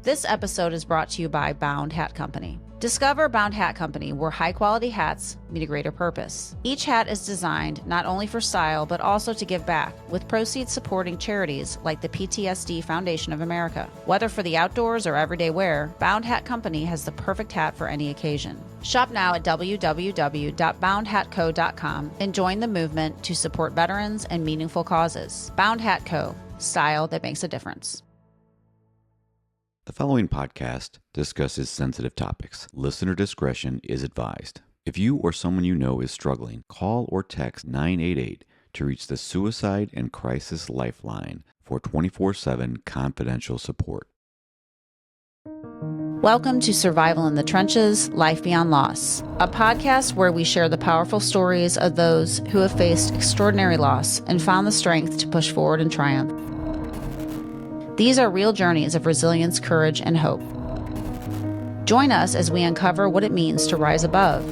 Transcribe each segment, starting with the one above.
This episode is brought to you by Bound Hat Company. Discover Bound Hat Company, where high-quality hats meet a greater purpose. Each hat is designed not only for style, but also to give back, with proceeds supporting charities like the PTSD Foundation of America. Whether for the outdoors or everyday wear, Bound Hat Company has the perfect hat for any occasion. Shop now at www.boundhatco.com and join the movement to support veterans and meaningful causes. Bound Hat Co. Style that makes a difference. The following podcast discusses sensitive topics. Listener discretion is advised. If you or someone you know is struggling, call or text 988 to reach the Suicide and Crisis Lifeline for 24/7 confidential support. Welcome to Survival in the Trenches, Life Beyond Loss, a podcast where we share the powerful stories of those who have faced extraordinary loss and found the strength to push forward and triumph. These are real journeys of resilience, courage, and hope. Join us as we uncover what it means to rise above,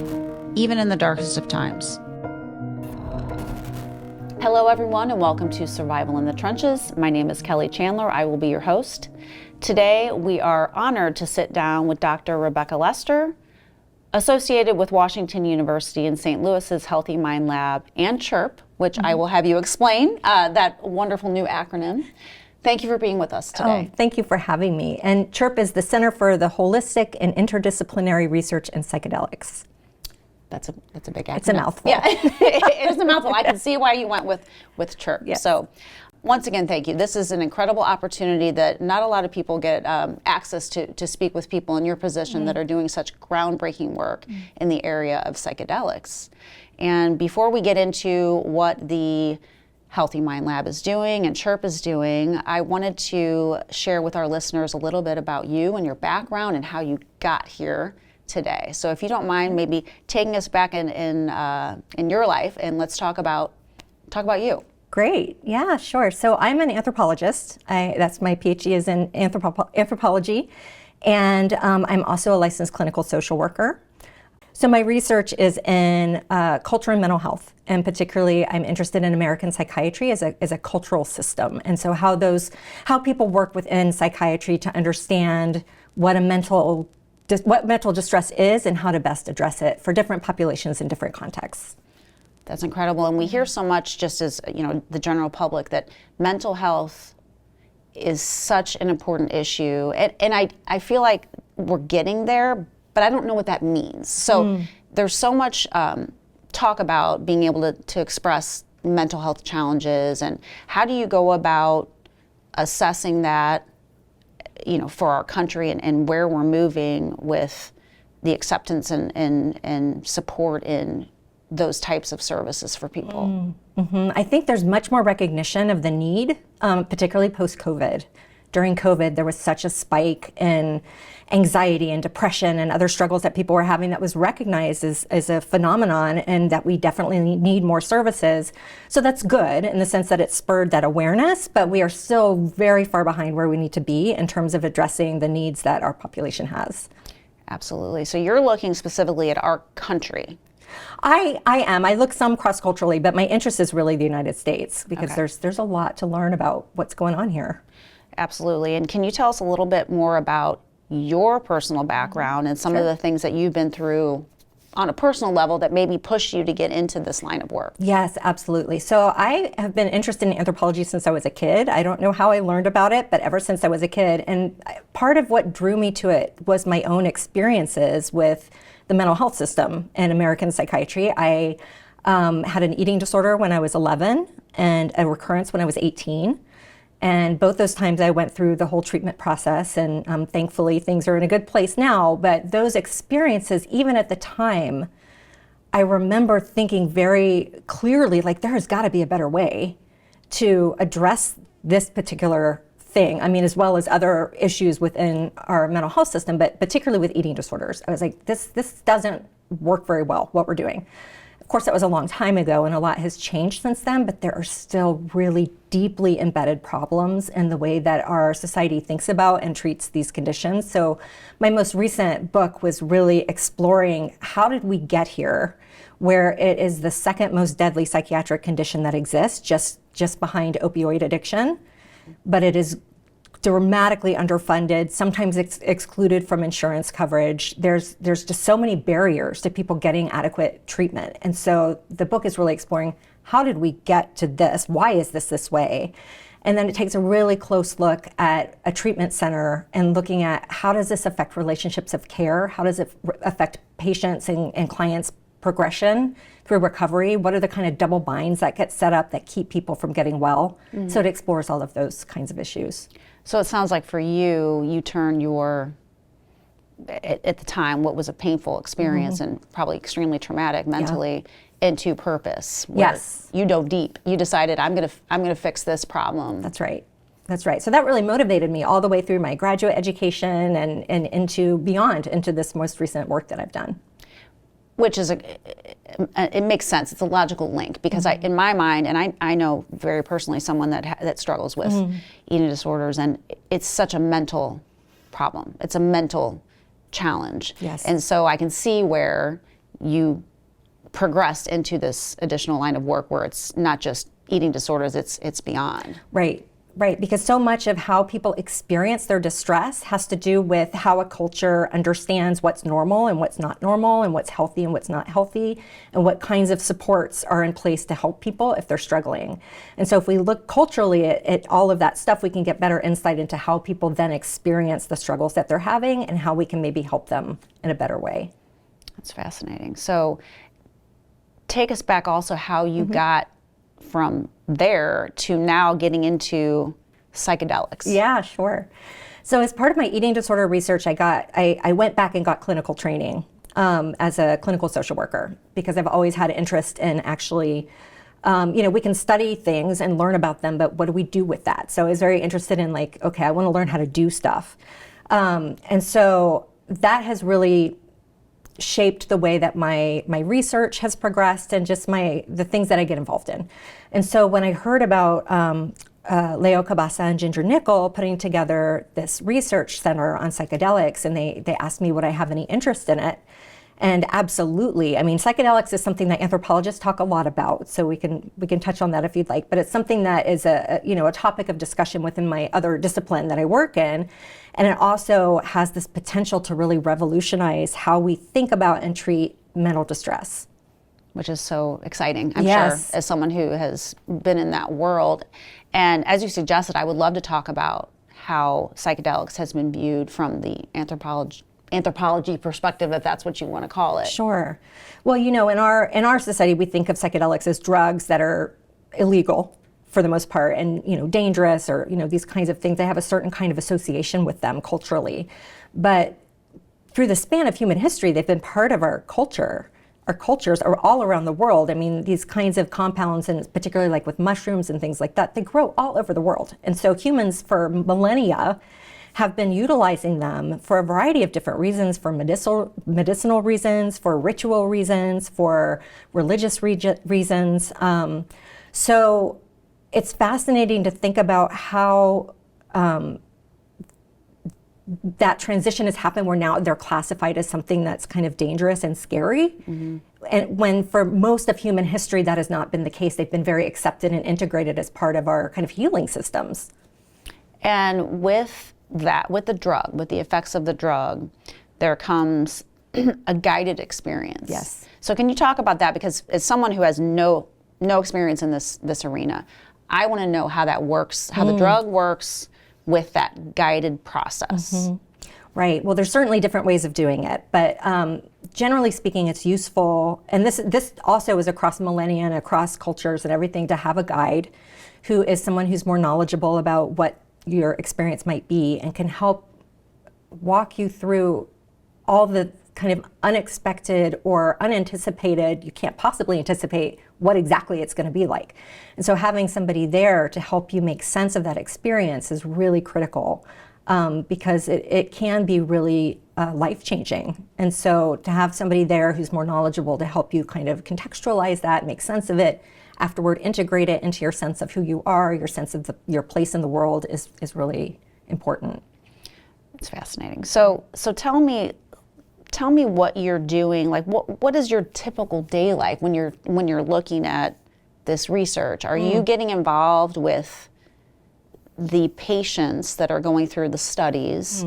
even in the darkest of times. Hello, everyone, and welcome to Survival in the Trenches. My name is Kelly Chandler. I will be your host. Today, we are honored to sit down with Dr. Rebecca Lester, associated with Washington University in St. Louis's Healthy Mind Lab and CHIRP, which I will have you explain, that wonderful new acronym. Thank you for being with us today. Oh, thank you for having me. And CHIRP is the Center for the Holistic and Interdisciplinary Research in Psychedelics. That's a big acronym. It's a mouthful. Yeah, it is a mouthful. I can see why you went with CHIRP. Yes. So once again, thank you. This is an incredible opportunity that not a lot of people get access to speak with people in your position that are doing such groundbreaking work in the area of psychedelics. And before we get into what the Healthy Mind Lab is doing and CHIRP is doing, I wanted to share with our listeners a little bit about you and your background and how you got here today. So if you don't mind maybe taking us back in your life, and let's talk about you. Great. Yeah, sure. So I'm an anthropologist. That's my PhD is in anthropology. And I'm also a licensed clinical social worker. So my research is in culture and mental health, and particularly I'm interested in American psychiatry as a cultural system, and so how people work within psychiatry to understand what mental distress is and how to best address it for different populations in different contexts. That's incredible, and we hear so much, just as the general public, that mental health is such an important issue, and I feel like we're getting there, but I don't know what that means. So there's so much talk about being able to express mental health challenges, and how do you go about assessing that, for our country and where we're moving with the acceptance and support in those types of services for people? I think there's much more recognition of the need, particularly post-COVID. During COVID, there was such a spike in anxiety and depression and other struggles that people were having that was recognized as a phenomenon, and that we definitely need more services. So that's good in the sense that it spurred that awareness, but we are still very far behind where we need to be in terms of addressing the needs that our population has. Absolutely. So you're looking specifically at our country. I am. I look some cross-culturally, but my interest is really the United States, because there's a lot to learn about what's going on here. Absolutely. And can you tell us a little bit more about your personal background and some of the things that you've been through on a personal level that maybe pushed you to get into this line of work? Yes, absolutely. So I have been interested in anthropology since I was a kid. I don't know how I learned about it, but ever since I was a kid. And part of what drew me to it was my own experiences with the mental health system in American psychiatry. I had an eating disorder when I was 11 and a recurrence when I was 18. And both those times I went through the whole treatment process, and thankfully things are in a good place now. But those experiences, even at the time, I remember thinking very clearly, like, there has got to be a better way to address this particular thing. I mean, as well as other issues within our mental health system, but particularly with eating disorders. I was like, this doesn't work very well, what we're doing. Of course, that was a long time ago, and a lot has changed since then, but there are still really deeply embedded problems in the way that our society thinks about and treats these conditions. So my most recent book was really exploring how did we get here, where it is the second most deadly psychiatric condition that exists, just behind opioid addiction, but it is dramatically underfunded, sometimes excluded from insurance coverage. There's just so many barriers to people getting adequate treatment. And so the book is really exploring, how did we get to this? Why is this way? And then it takes a really close look at a treatment center and looking at how does this affect relationships of care? How does it affect patients and clients' progression through recovery? What are the kind of double binds that get set up that keep people from getting well? So it explores all of those kinds of issues. So it sounds like for you, you turned your, at the time, what was a painful experience and probably extremely traumatic mentally, into purpose. Yes. You dove deep. You decided, I'm gonna fix this problem. That's right. That's right. So that really motivated me all the way through my graduate education and into this most recent work that I've done. Which is, it makes sense. It's a logical link because in my mind, and I know very personally someone that struggles with eating disorders, and it's such a mental problem. It's a mental challenge. Yes. And so I can see where you progressed into this additional line of work where it's not just eating disorders, it's beyond. Right, because so much of how people experience their distress has to do with how a culture understands what's normal and what's not normal, and what's healthy and what's not healthy, and what kinds of supports are in place to help people if they're struggling. And so if we look culturally at all of that stuff, we can get better insight into how people then experience the struggles that they're having and how we can maybe help them in a better way. That's fascinating. So take us back also how you got from there to now getting into psychedelics. Yeah, sure. So as part of my eating disorder research, I went back and got clinical training as a clinical social worker, because I've always had an interest in actually, we can study things and learn about them, but what do we do with that? So I was very interested in okay, I want to learn how to do stuff. And so that has really shaped the way that my research has progressed and just the things that I get involved in. And so when I heard about Leo Cabasa and Ginger Nickel putting together this research center on psychedelics, and they asked me would I have any interest in it. And absolutely. I mean, psychedelics is something that anthropologists talk a lot about, so we can touch on that if you'd like. But it's something that is a topic of discussion within my other discipline that I work in, and it also has this potential to really revolutionize how we think about and treat mental distress. Which is so exciting, I'm Yes. sure, as someone who has been in that world. And as you suggested, I would love to talk about how psychedelics has been viewed from the anthropology perspective, if that's what you want to call it. Sure. Well, in our society, we think of psychedelics as drugs that are illegal for the most part, and dangerous, or these kinds of things. They have a certain kind of association with them culturally, but through the span of human history, they've been part of our culture. Our cultures are all around the world. I mean, these kinds of compounds, and particularly like with mushrooms and things like that, they grow all over the world. And so humans for millennia have been utilizing them for a variety of different reasons, for medicinal reasons, for ritual reasons, for religious reasons. So it's fascinating to think about how that transition has happened, where now they're classified as something that's kind of dangerous and scary. And when for most of human history that has not been the case, they've been very accepted and integrated as part of our kind of healing systems. And with the drug, with the effects of the drug, there comes a guided experience. Yes. So can you talk about that? Because as someone who has no experience in this arena, I want to know how that works, how the drug works with that guided process. Right. Well, there's certainly different ways of doing it, but generally speaking, it's useful. And this also is across millennia and across cultures and everything, to have a guide who is someone who's more knowledgeable about what your experience might be and can help walk you through all the kind of unexpected or unanticipated. You can't possibly anticipate what exactly it's going to be like. And so having somebody there to help you make sense of that experience is really critical, because it can be really life-changing. And so to have somebody there who's more knowledgeable to help you kind of contextualize that, make sense of it, afterward integrate it into your sense of who you are, your sense of your place in the world is really important. It's fascinating. So tell me what you're doing. Like, what is your typical day like when you're looking at this research? Are you getting involved with the patients that are going through the studies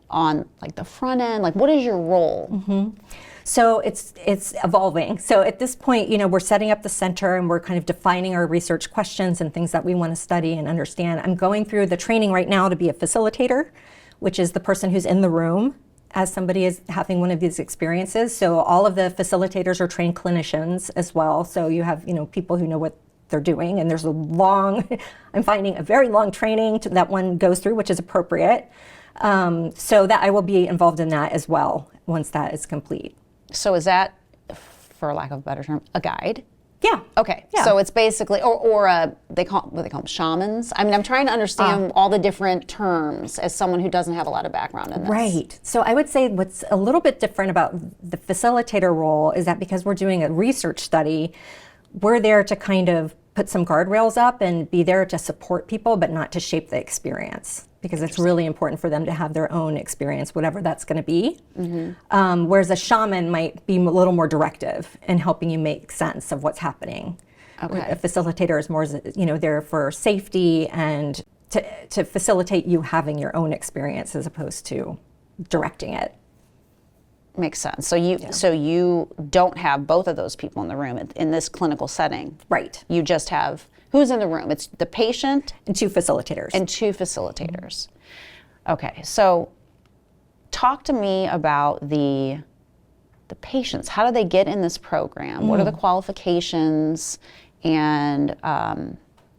on like the front end? Like, what is your role? So it's evolving. So at this point, we're setting up the center and we're kind of defining our research questions and things that we want to study and understand. I'm going through the training right now to be a facilitator, which is the person who's in the room as somebody is having one of these experiences. So all of the facilitators are trained clinicians as well. So you have, people who know what they're doing, and there's I'm finding a very long training that one goes through, which is appropriate. So that I will be involved in that as well once that is complete. So is that, for lack of a better term, a guide? Yeah. Okay. Yeah. So it's basically, or they call them shamans. I mean, I'm trying to understand all the different terms as someone who doesn't have a lot of background in this. Right. So I would say what's a little bit different about the facilitator role is that because we're doing a research study, we're there to kind of put some guardrails up and be there to support people, but not to shape the experience, because it's really important for them to have their own experience, whatever that's going to be. Whereas a shaman might be a little more directive in helping you make sense of what's happening. Okay. A facilitator is more, there for safety and to facilitate you having your own experience as opposed to directing it. Makes sense. So you don't have both of those people in the room in this clinical setting. Right. You just have, who's in the room? It's the patient And two facilitators. and two facilitators. Okay. So talk to me about the patients. How do they get in this program? What are the qualifications? And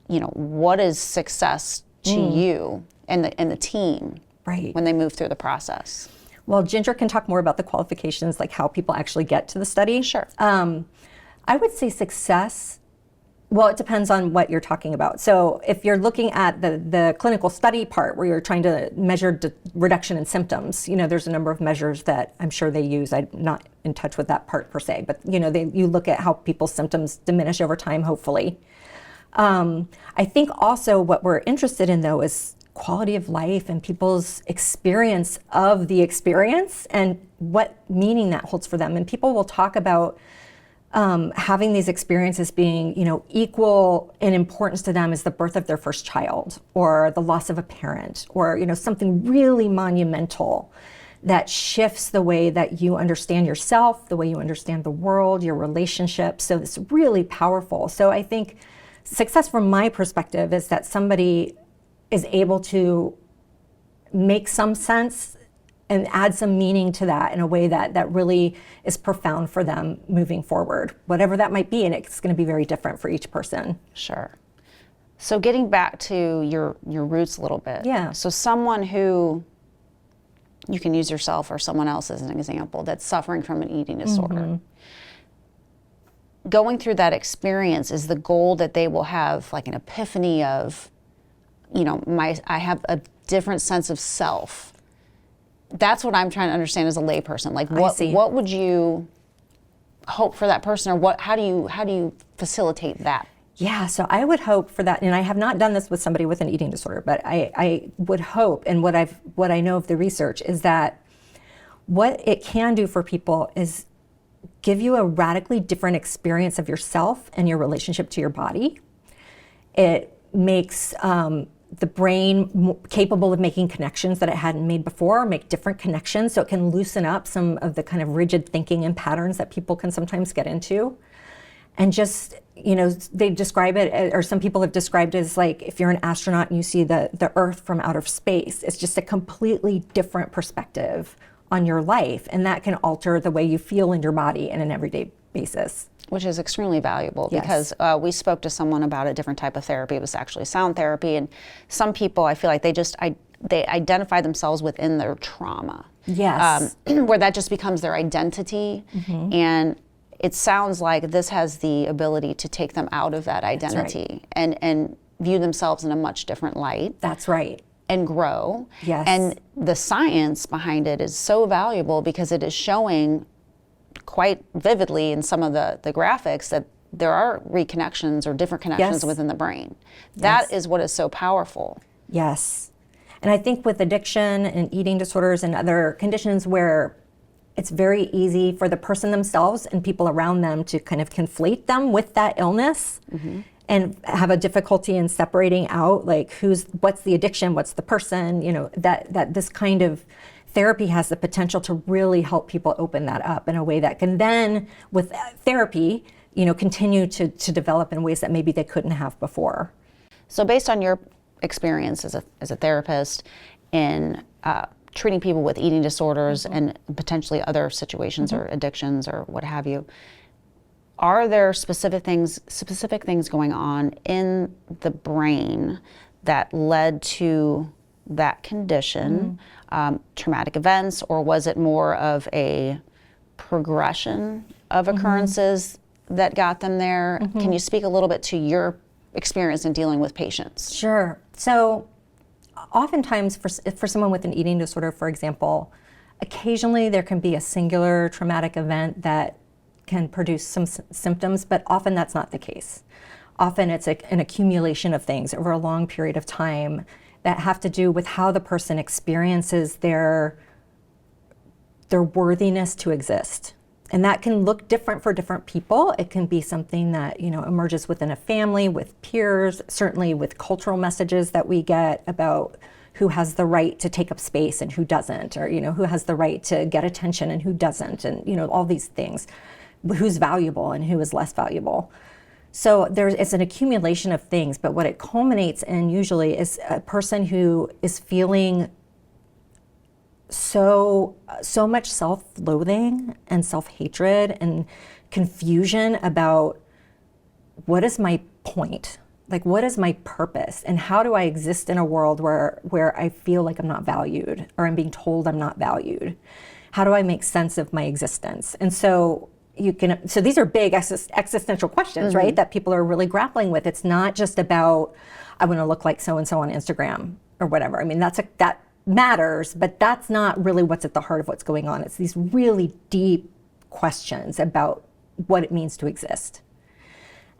what is success to you and the team Right. when they move through the process? Well, Ginger can talk more about the qualifications, like how people actually get to the study. Sure. I would say success, well, it depends on what you're talking about. So if you're looking at the clinical study part where you're trying to measure reduction in symptoms, there's a number of measures that I'm sure they use. I'm not in touch with that part per se, but you look at how people's symptoms diminish over time, hopefully. I think also what we're interested in, though, is quality of life and people's experience of the experience and what meaning that holds for them. And people will talk about having these experiences being, equal in importance to them as the birth of their first child or the loss of a parent or, something really monumental that shifts the way that you understand yourself, the way you understand the world, your relationships. So it's really powerful. So I think success from my perspective is that somebody is able to make some sense and add some meaning to that in a way that really is profound for them moving forward, whatever that might be, and it's going to be very different for each person. Sure. So getting back to your roots a little bit. Yeah. So someone who, you can use yourself or someone else as an example, that's suffering from an eating disorder. Going through that experience is the goal that they will have like an epiphany of, I have a different sense of self. That's what I'm trying to understand as a layperson. Like, what would you hope for that person, or how do you facilitate that? Yeah, so I would hope for that, and I have not done this with somebody with an eating disorder, but I would hope, and what I know of the research is that what it can do for people is give you a radically different experience of yourself and your relationship to your body. It makes the brain capable of making connections that it hadn't made before, make different connections, so it can loosen up some of the kind of rigid thinking and patterns that people can sometimes get into. And just, they describe it, or some people have described it as like if you're an astronaut and you see the Earth from outer space, it's just a completely different perspective on your life, and that can alter the way you feel in your body on an everyday basis. Which is extremely valuable. Yes. Because we spoke to someone about a different type of therapy. It was actually sound therapy, and some people, I feel like they identify themselves within their trauma. Yes. Where that just becomes their identity, and it sounds like this has the ability to take them out of that identity and view themselves in a much different light. That's right. And grow. Yes. And the science behind it is so valuable because it is showing quite vividly in some of the graphics that there are reconnections or different connections within the brain. That is what is so powerful. Yes. And I think with addiction and eating disorders and other conditions where it's very easy for the person themselves and people around them to kind of conflate them with that illness, and have a difficulty in separating out like what's the addiction, what's the person, that this kind of therapy has the potential to really help people open that up in a way that can then, with therapy, continue to develop in ways that maybe they couldn't have before. So based on your experience as a therapist in treating people with eating disorders and potentially other situations or addictions or what have you, are there specific things going on in the brain that led to that condition, traumatic events, or was it more of a progression of occurrences that got them there? Can you speak a little bit to your experience in dealing with patients? Sure. So oftentimes for someone with an eating disorder, for example, occasionally there can be a singular traumatic event that can produce some symptoms, but often that's not the case. Often it's an accumulation of things over a long period of time that have to do with how the person experiences their worthiness to exist. And that can look different for different people. It can be something that, emerges within a family, with peers, certainly with cultural messages that we get about who has the right to take up space and who doesn't, or, who has the right to get attention and who doesn't, and, all these things. Who's valuable and who is less valuable. So it's an accumulation of things, but what it culminates in usually is a person who is feeling so much self-loathing and self-hatred and confusion about what is my point? Like, what is my purpose? And how do I exist in a world where I feel like I'm not valued, or I'm being told I'm not valued? How do I make sense of my existence? And so so these are big existential questions, right, that people are really grappling with. It's not just about, I want to look like so-and-so on Instagram or whatever. I mean, that matters, but that's not really what's at the heart of what's going on. It's these really deep questions about what it means to exist.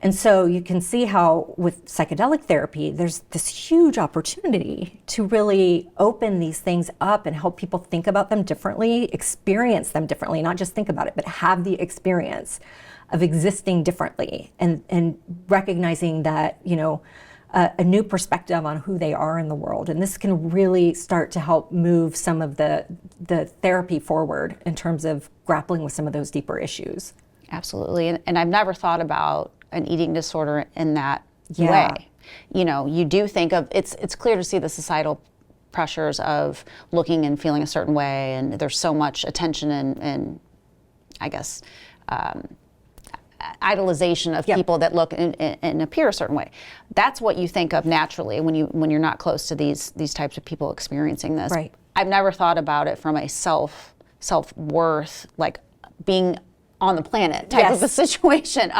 And so you can see how with psychedelic therapy, there's this huge opportunity to really open these things up and help people think about them differently, experience them differently, not just think about it, but have the experience of existing differently and recognizing that, a new perspective on who they are in the world. And this can really start to help move some of the therapy forward in terms of grappling with some of those deeper issues. Absolutely. And I've never thought about an eating disorder in that way. You do think of, it's clear to see the societal pressures of looking and feeling a certain way, and there's so much attention and I guess, idolization of people that look and appear a certain way. That's what you think of naturally when you're not close to these types of people experiencing this. Right. I've never thought about it from a self-worth, like being on the planet type of a situation.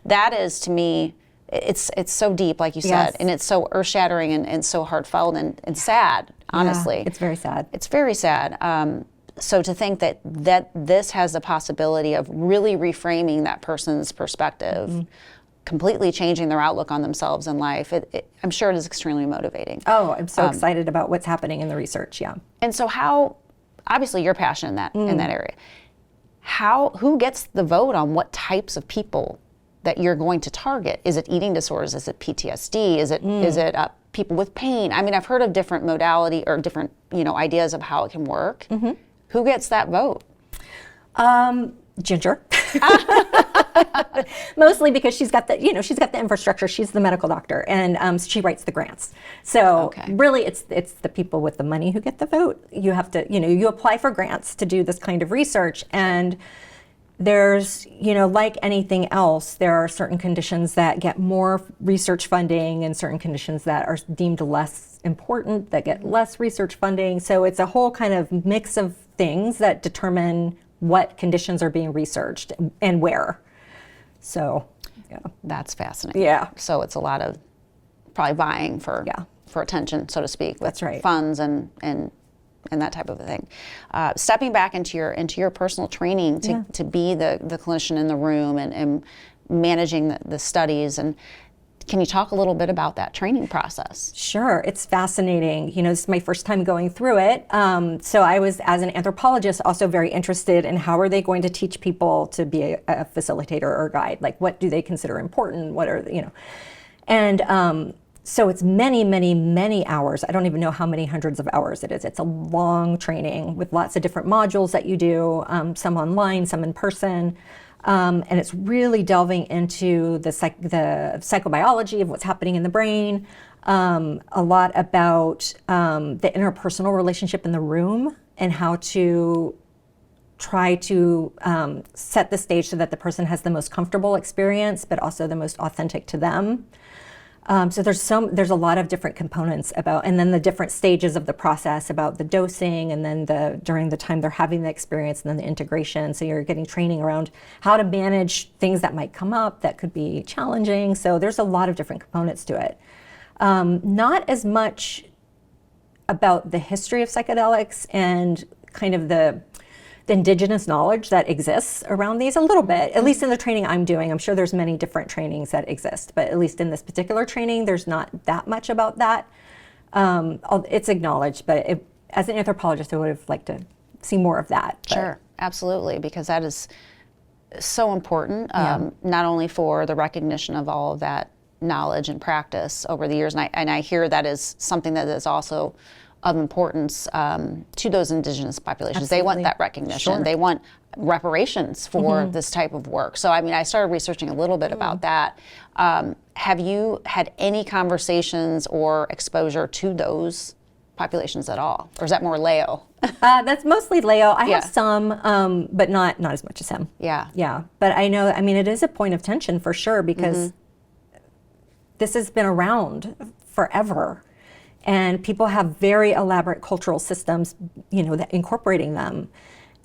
That is, to me, it's so deep, like you said, and it's so earth-shattering and so heartfelt and sad, honestly. Yeah, it's very sad. It's very sad. So to think that this has the possibility of really reframing that person's perspective, completely changing their outlook on themselves and life, I'm sure it is extremely motivating. Oh, I'm so excited about what's happening in the research, yeah. And so obviously you're passionate in that area. Who gets the vote on what types of people that you're going to target? Is it eating disorders? Is it PTSD? Is it people with pain? I mean, I've heard of different modality or different ideas of how it can work. Who gets that vote? Ginger. Mostly because she's got the infrastructure. She's the medical doctor, and she writes the grants. So really, it's the people with the money who get the vote. You have to, you apply for grants to do this kind of research, and there's, like anything else, there are certain conditions that get more research funding and certain conditions that are deemed less important that get less research funding. So it's a whole kind of mix of things that determine what conditions are being researched and where. So, yeah. That's fascinating. Yeah. So it's a lot of probably vying for attention, so to speak, with That's right. funds and that type of a thing. Stepping back into your personal training to be the clinician in the room and managing the studies, and can you talk a little bit about that training process? Sure, it's fascinating. This is my first time going through it. So I was, as an anthropologist, also very interested in how are they going to teach people to be a facilitator or guide? Like, what do they consider important? What are And so it's many, many, many hours. I don't even know how many hundreds of hours it is. It's a long training with lots of different modules that you do, some online, some in person. And it's really delving into the psychobiology of what's happening in the brain, a lot about the interpersonal relationship in the room and how to try to set the stage so that the person has the most comfortable experience, but also the most authentic to them. So there's a lot of different components about, and then the different stages of the process about the dosing, and then during the time they're having the experience, and then the integration. So you're getting training around how to manage things that might come up that could be challenging. So there's a lot of different components to it. Not as much about the history of psychedelics and kind of the indigenous knowledge that exists around these, a little bit, at least in the training I'm doing. I'm sure there's many different trainings that exist, but at least in this particular training, there's not that much about that. It's acknowledged, but as an anthropologist, I would have liked to see more of that. Sure, absolutely, because that is so important, not only for the recognition of all of that knowledge and practice over the years, and I hear that is something that is also of importance to those indigenous populations. Absolutely. They want that recognition. Sure. They want reparations for this type of work. So, I mean, I started researching a little bit about that. Have you had any conversations or exposure to those populations at all? Or is that more Leo? That's mostly Leo. I have some, but not as much as him. Yeah. Yeah. But I know, I mean, it is a point of tension for sure, because this has been around forever. And people have very elaborate cultural systems, that incorporating them.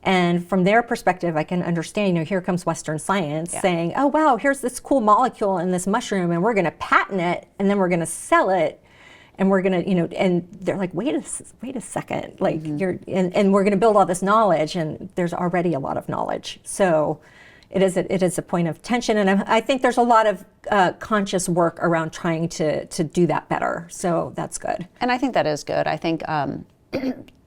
And from their perspective, I can understand, here comes Western science saying, oh, wow, here's this cool molecule in this mushroom, and we're going to patent it, and then we're going to sell it. And we're going to, and they're like, wait a second, like and we're going to build all this knowledge, and there's already a lot of knowledge. So it is a point of tension, and I think there's a lot of conscious work around trying to do that better. So that's good. And I think that is good. I think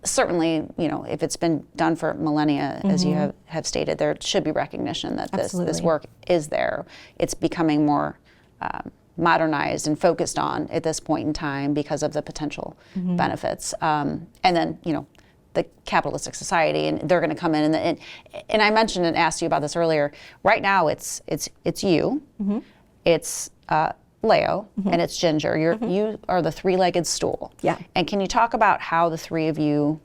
certainly, if it's been done for millennia, as you have stated, there should be recognition that this work is there. It's becoming more modernized and focused on at this point in time because of the potential benefits. And then, the capitalistic society, and they're going to come in, and I mentioned and asked you about this earlier. Right now, it's you, it's Leo, and it's Ginger. You are the three-legged stool. Yeah. And can you talk about how the three of you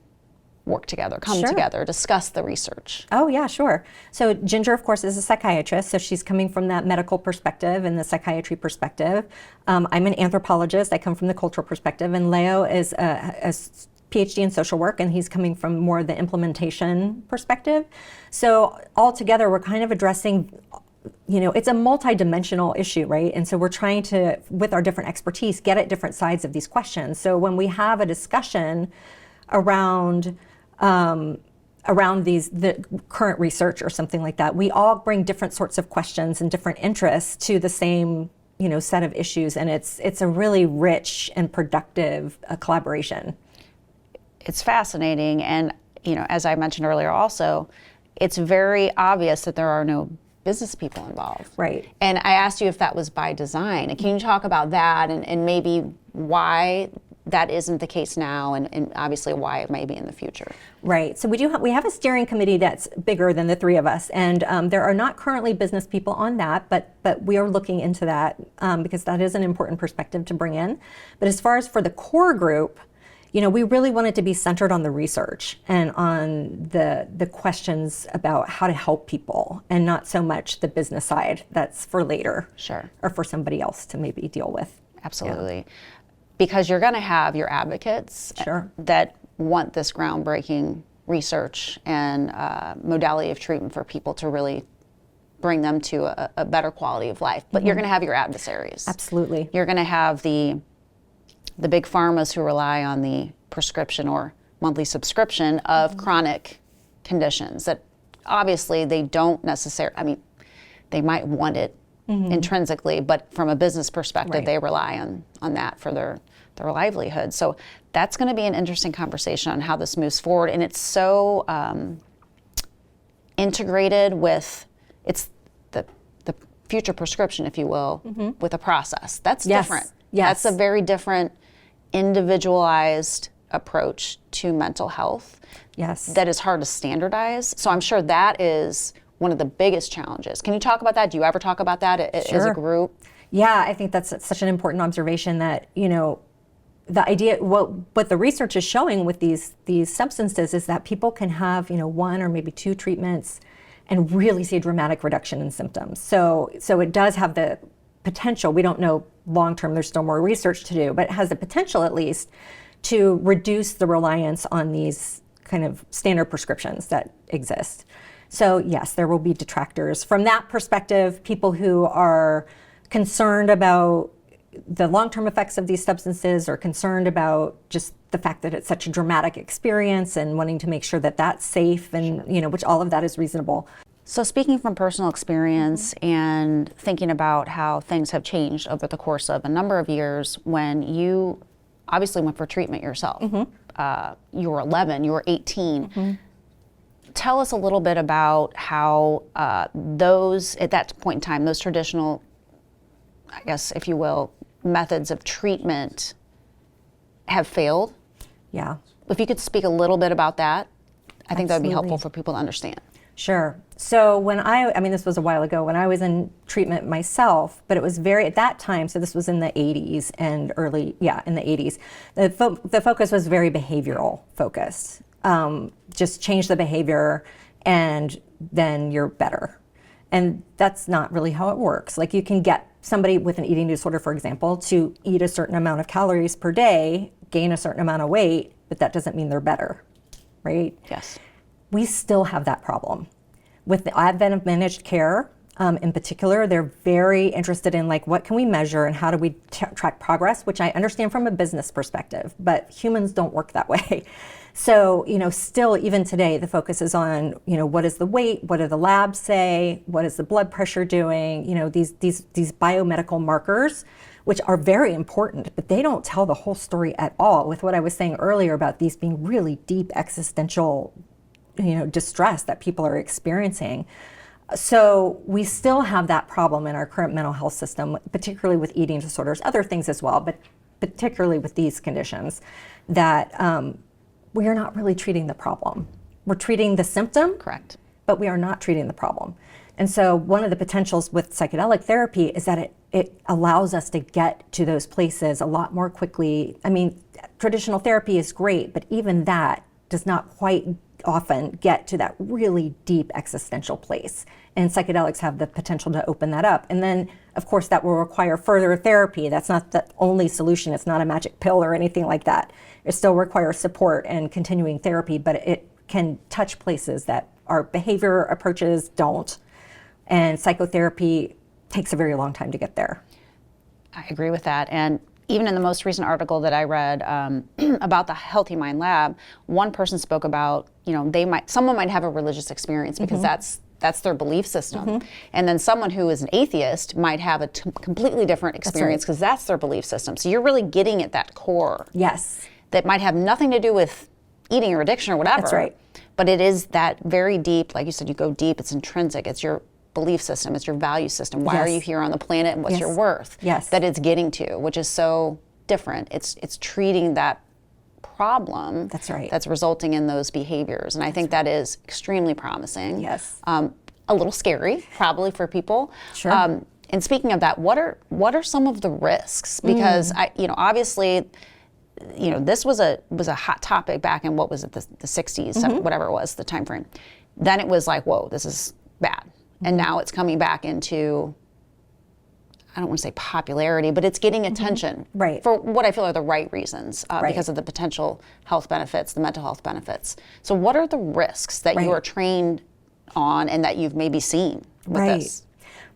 work together, come together, discuss the research? Oh, yeah, sure. So Ginger, of course, is a psychiatrist, so she's coming from that medical perspective and the psychiatry perspective. I'm an anthropologist. I come from the cultural perspective, and Leo is a PhD in social work, and he's coming from more the implementation perspective. So all together, we're kind of addressing, it's a multidimensional issue, right? And so we're trying to, with our different expertise, get at different sides of these questions. So when we have a discussion around the current research or something like that, we all bring different sorts of questions and different interests to the same set of issues, and it's a really rich and productive collaboration. It's fascinating, and as I mentioned earlier also, it's very obvious that there are no business people involved. Right. And I asked you if that was by design. And can you talk about that and maybe why that isn't the case now, and obviously why it may be in the future? Right. So we have a steering committee that's bigger than the three of us, and there are not currently business people on that, but we are looking into that because that is an important perspective to bring in. But as far as for the core group, we really want it to be centered on the research and on the questions about how to help people, and not so much the business side. That's for later. Sure. Or for somebody else to maybe deal with. Absolutely. Yeah. Because you're going to have your advocates that want this groundbreaking research and modality of treatment for people to really bring them to a better quality of life. But you're going to have your adversaries. Absolutely. You're going to have the big pharmas who rely on the prescription or monthly subscription of chronic conditions that obviously they don't necessarily, they might want it intrinsically, but from a business perspective, they rely on that for their livelihood. So that's going to be an interesting conversation on how this moves forward. And it's so integrated with, it's the future prescription, if you will, with a process. That's Yes. different. Yes. That's a very different individualized approach to mental health. Yes. That is hard to standardize. So I'm sure that is one of the biggest challenges. Can you talk about that? Do you ever talk about that as a Sure. group? Yeah, I think that's such an important observation that, the idea, what the research is showing with these substances is that people can have, one or maybe two treatments and really see a dramatic reduction in symptoms. So it does have the potential, we don't know long-term, there's still more research to do, but it has the potential at least to reduce the reliance on these kind of standard prescriptions that exist. So yes, there will be detractors. From that perspective, people who are concerned about the long-term effects of these substances or concerned about just the fact that it's such a dramatic experience and wanting to make sure that that's safe and, which all of that is reasonable. So speaking from personal experience and thinking about how things have changed over the course of a number of years, when you obviously went for treatment yourself, you were 11, you were 18. Tell us a little bit about how those, at that point in time, those traditional, I guess, if you will, methods of treatment have failed. Yeah. If you could speak a little bit about that, I think that would be helpful Absolutely. for people to understand. Sure. So when I mean, this was a while ago when I was in treatment myself, but it was at that time, so this was in the 80s and in the 80s, the focus was very behavioral focused. Just change the behavior and then you're better. And that's not really how it works. Like you can get somebody with an eating disorder, for example, to eat a certain amount of calories per day, gain a certain amount of weight, but that doesn't mean they're better, right? Yes. We still have that problem. With the advent of managed care, in particular, they're very interested in what can we measure and how do we track progress, which I understand from a business perspective, but humans don't work that way. So, still even today, the focus is on, what is the weight, what do the labs say, what is the blood pressure doing, these biomedical markers, which are very important, but they don't tell the whole story at all with what I was saying earlier about these being really deep existential distress that people are experiencing. So we still have that problem in our current mental health system, particularly with eating disorders, other things as well, but particularly with these conditions, that we are not really treating the problem. We're treating the symptom, Correct. but we are not treating the problem. And so one of the potentials with psychedelic therapy is that it allows us to get to those places a lot more quickly. I mean, traditional therapy is great, but even that does not quite often get to that really deep existential place. And psychedelics have the potential to open that up. And then, of course, that will require further therapy. That's not the only solution. It's not a magic pill or anything like that. It still requires support and continuing therapy, but it can touch places that our behavior approaches don't. And psychotherapy takes a very long time to get there. I agree with that. And even in the most recent article that I read about the Healthy Mind Lab, one person spoke about, someone might have a religious experience because that's their belief system. And then someone who is an atheist might have a completely different experience because that's their belief system. So you're really getting at that core. Yes. That might have nothing to do with eating or addiction or whatever. That's right. But it is that very deep, like you said, you go deep, it's intrinsic, it's your belief system, it's your value system. Why are you here on the planet and what's your worth? Yes. That it's getting to, which is so different. It's treating that problem. That's right. That's resulting in those behaviors. And I think that is extremely promising. Yes. A little scary, probably for people. Sure. And speaking of that, what are some of the risks? Because obviously, this was a hot topic back in, what was it, the 60s, whatever it was, the time frame. Then it was like, whoa, this is bad. And now it's coming back into, I don't want to say popularity, but it's getting attention Right. for what I feel are the right reasons, Right. because of the potential health benefits, the mental health benefits. So what are the risks that you are trained on and that you've maybe seen with this?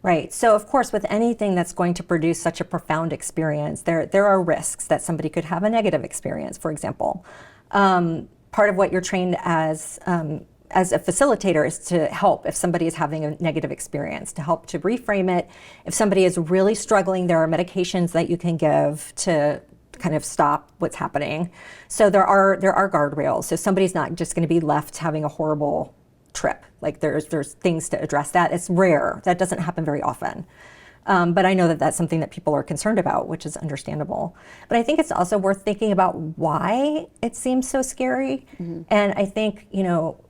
Right. So of course, with anything that's going to produce such a profound experience, there are risks that somebody could have a negative experience, for example. Part of what you're trained as a facilitator is to help if somebody is having a negative experience, to help to reframe it. If somebody is really struggling, there are medications that you can give to kind of stop what's happening. So there are guardrails. So somebody's not just going to be left having a horrible trip. Like there's things to address that. It's rare. That doesn't happen very often. But I know that that's something that people are concerned about, which is understandable. But I think it's also worth thinking about why it seems so scary. And I think,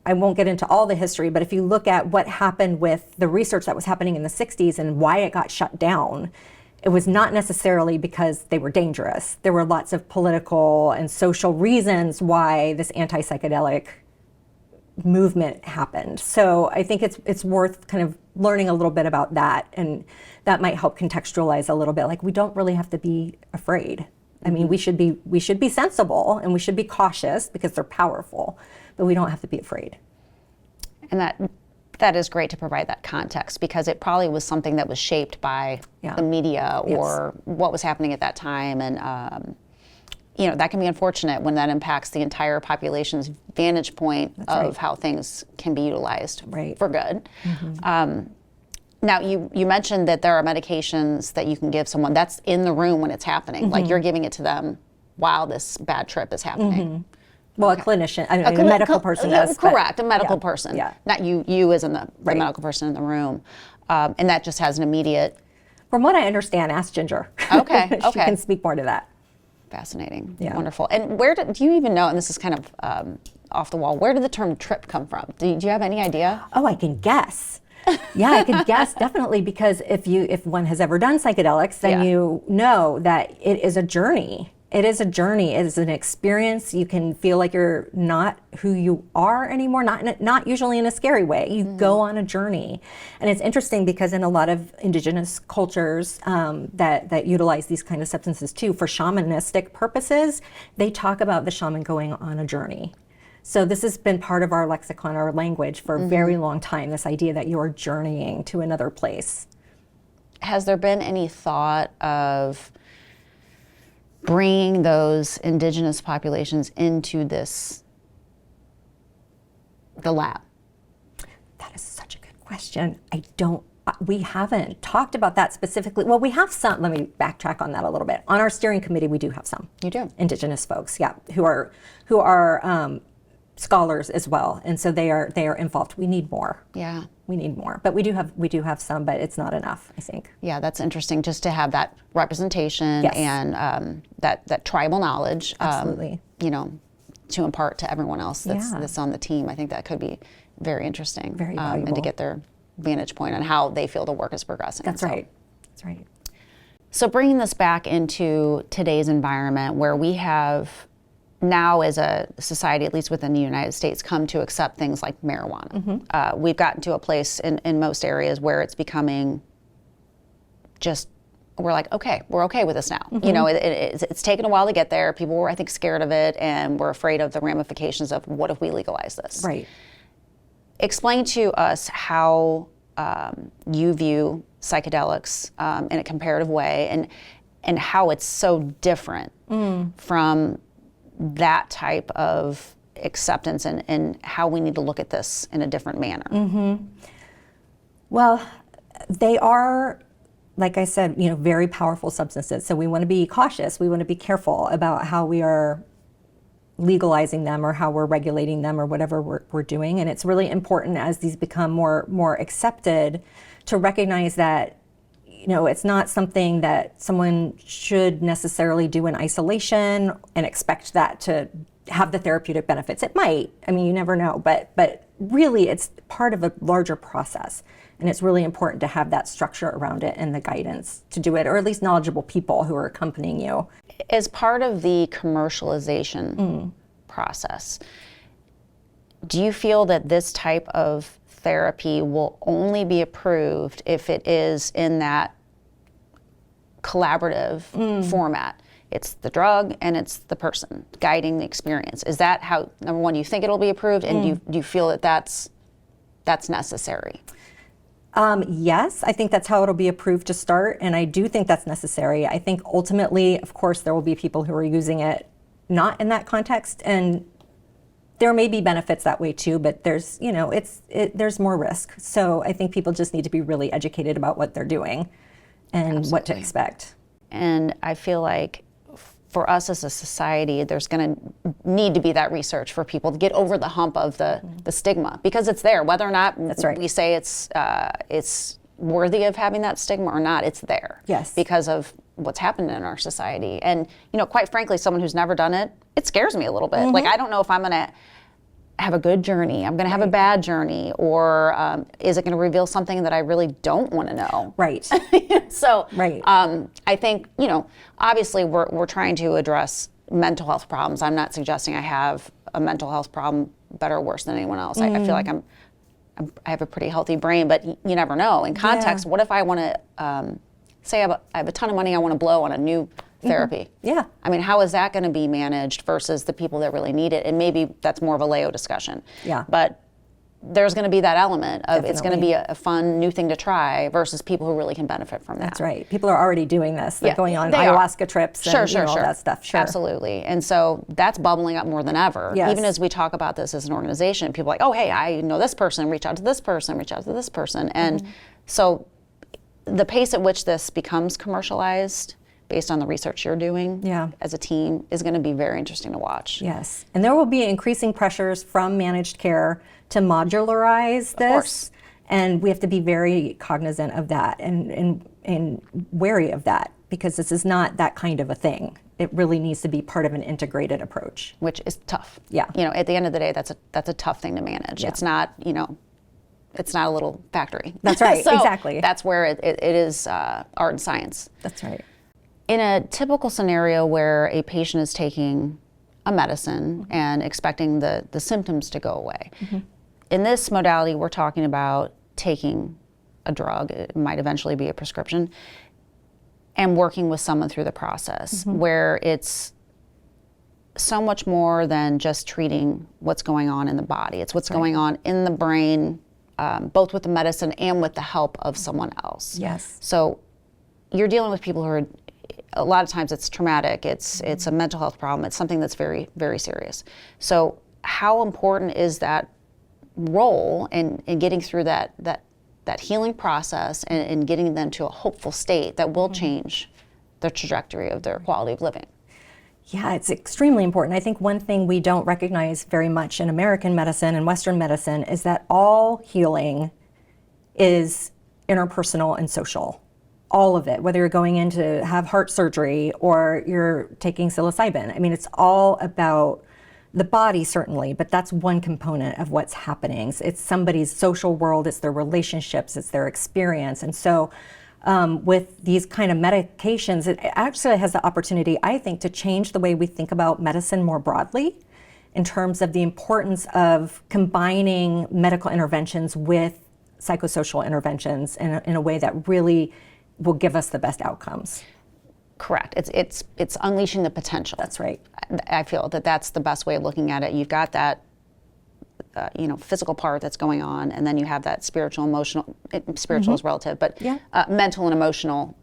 I won't get into all the history, but if you look at what happened with the research that was happening in the 60s and why it got shut down, it was not necessarily because they were dangerous. There were lots of political and social reasons why this anti-psychedelic movement happened. So I think it's worth kind of learning a little bit about that, and that might help contextualize a little bit. Like, we don't really have to be afraid. I mean, we should be sensible and we should be cautious because they're powerful, but we don't have to be afraid. And that is great to provide that context, because it probably was something that was shaped by the media or what was happening at that time. And that can be unfortunate when that impacts the entire population's vantage point of how things can be utilized for good. Now, you mentioned that there are medications that you can give someone that's in the room when it's happening, like you're giving it to them while this bad trip is happening. Well, a clinician, a medical person does. Correct, a medical person, not you as in the medical person in the room. And that just has an immediate... From what I understand, ask Ginger. Okay. She can speak more to that. Fascinating. Wonderful. And where do you even know, and this is kind of off the wall, where did the term trip come from? Do you have any idea? Oh, I can guess. Yeah, I can guess definitely, because if one has ever done psychedelics, then you know that it is a journey. It is a journey. It is an experience. You can feel like you're not who you are anymore, not usually in a scary way. You go on a journey. And it's interesting because in a lot of indigenous cultures that utilize these kind of substances too, for shamanistic purposes, they talk about the shaman going on a journey. So this has been part of our lexicon, our language, for a very long time, this idea that you're journeying to another place. Has there been any thought of bringing those indigenous populations into the lab? That is such a good question. We haven't talked about that specifically. Well, we have some. Let me backtrack on that a little bit. On our steering committee, we do have some. You do? Indigenous folks, who are scholars as well, and so they are involved. We need more. Yeah. We need more, but we do have some, but it's not enough, I think. Yeah, that's interesting, just to have that representation and that tribal knowledge. Absolutely. To impart to everyone else that's on the team. I think that could be very interesting. Very valuable. And to get their vantage point on how they feel the work is progressing. That's right. That's right. So bringing this back into today's environment, where we have now as a society, at least within the United States, come to accept things like marijuana. We've gotten to a place in most areas where it's becoming just, we're like, okay, we're okay with this now. It's taken a while to get there. People were, I think, scared of it, and were afraid of the ramifications of what if we legalize this. Right. Explain to us how you view psychedelics in a comparative way, and how it's so different from that type of acceptance, and how we need to look at this in a different manner. Well, they are, like I said, very powerful substances. So we want to be cautious. We want to be careful about how we are legalizing them or how we're regulating them or whatever we're doing. And it's really important, as these become more accepted, to recognize that it's not something that someone should necessarily do in isolation and expect that to have the therapeutic benefits. It might. I mean, you never know. But really, it's part of a larger process. And it's really important to have that structure around it and the guidance to do it, or at least knowledgeable people who are accompanying you. As part of the commercialization process, do you feel that this type of therapy will only be approved if it is in that collaborative format? It's the drug and it's the person guiding the experience. Is that how, number one, you think it'll be approved, and do you feel that that's necessary? Yes, I think that's how it'll be approved to start, and I do think that's necessary. I think ultimately, of course, there will be people who are using it not in that context, and there may be benefits that way too, but there's more risk. So I think people just need to be really educated about what they're doing and what to expect. And I feel like for us as a society, there's going to need to be that research for people to get over the hump of the stigma, because it's there. Whether or not we say it's worthy of having that stigma or not, it's there. Yes. Because of what's happened in our society. And, quite frankly, someone who's never done it, it scares me a little bit. Like, I don't know if I'm going to have a good journey, I'm going to have a bad journey, or is it going to reveal something that I really don't want to know? Right. So right. I think, obviously we're trying to address mental health problems. I'm not suggesting I have a mental health problem better or worse than anyone else. I feel like I have a pretty healthy brain, but you never know. In context, what if I want to, say I have a ton of money I want to blow on a new therapy. Yeah. I mean, how is that going to be managed versus the people that really need it? And maybe that's more of a Leo discussion. Yeah. But there's going to be that element of Definitely. It's going to be a fun new thing to try versus people who really can benefit from that. That's right. People are already doing this. They're going on ayahuasca trips and all that stuff. Sure. Absolutely. And so that's bubbling up more than ever. Yes. Even as we talk about this as an organization, people are like, oh, hey, I know this person, reach out to this person, reach out to this person. And so the pace at which this becomes commercialized based on the research you're doing as a team is going to be very interesting to watch. Yes. And there will be increasing pressures from managed care to modularize this. Of course. And we have to be very cognizant of that and wary of that, because this is not that kind of a thing. It really needs to be part of an integrated approach. Which is tough. Yeah. At the end of the day, that's a tough thing to manage. Yeah. It's not, it's not a little factory. That's right. So exactly. That's where it is art and science. That's right. In a typical scenario where a patient is taking a medicine and expecting the symptoms to go away, in this modality, we're talking about taking a drug, it might eventually be a prescription, and working with someone through the process, where it's so much more than just treating what's going on in the body. It's what's going on in the brain, both with the medicine and with the help of someone else. Yes. So you're dealing with people who are, a lot of times it's traumatic, it's a mental health problem, it's something that's very, very serious. So how important is that role in getting through that healing process and getting them to a hopeful state that will change the trajectory of their quality of living? Yeah, it's extremely important. I think one thing we don't recognize very much in American medicine and Western medicine is that all healing is interpersonal and social. All of it, whether you're going in to have heart surgery or you're taking psilocybin. I mean, it's all about the body, certainly, but that's one component of what's happening. It's somebody's social world, it's their relationships, it's their experience. And so with these kind of medications, it actually has the opportunity, I think, to change the way we think about medicine more broadly in terms of the importance of combining medical interventions with psychosocial interventions in a way that really will give us the best outcomes. Correct. It's unleashing the potential. That's right. I feel that that's the best way of looking at it. You've got that physical part that's going on, and then you have that spiritual, emotional. Spiritual is relative, but mental and emotional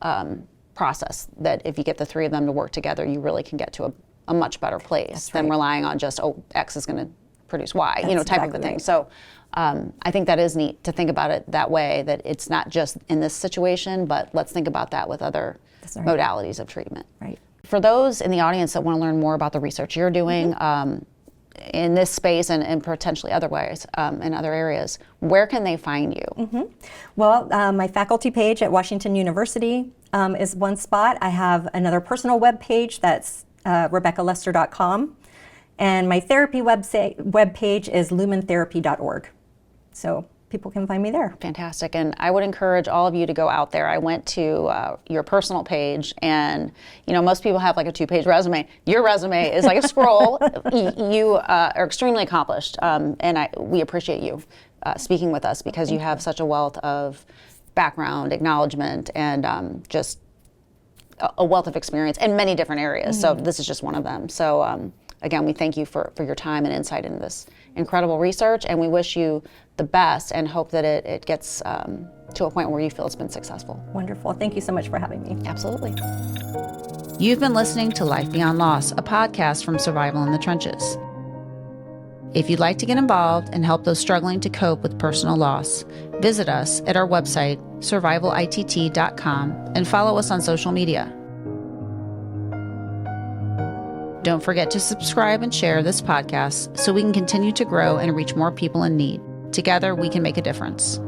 process. That if you get the three of them to work together, you really can get to a much better place than relying on just X is going to produce Y, type of a thing. Right. So I think that is neat to think about it that way. That it's not just in this situation, but let's think about that with other modalities of treatment. Right. For those in the audience that want to learn more about the research you're doing in this space and potentially otherwise in other areas, where can they find you? Well, my faculty page at Washington University is one spot. I have another personal web page that's RebeccaLester.com, and my therapy web page is lumantherapy.org. So people can find me there. Fantastic. And I would encourage all of you to go out there. I went to your personal page, and most people have like a 2-page resume. Your resume is like a scroll. You are extremely accomplished, and we appreciate you speaking with us because you have such a wealth of background, acknowledgement, and just a wealth of experience in many different areas. So this is just one of them. So again, we thank you for your time and insight into this incredible research, and we wish you the best and hope that it gets to a point where you feel it's been successful. Wonderful. Thank you so much for having me. Absolutely. You've been listening to Life Beyond Loss, a podcast from Survival in the Trenches. If you'd like to get involved and help those struggling to cope with personal loss, visit us at our website, survivalitt.com, and follow us on social media. Don't forget to subscribe and share this podcast so we can continue to grow and reach more people in need. Together, we can make a difference.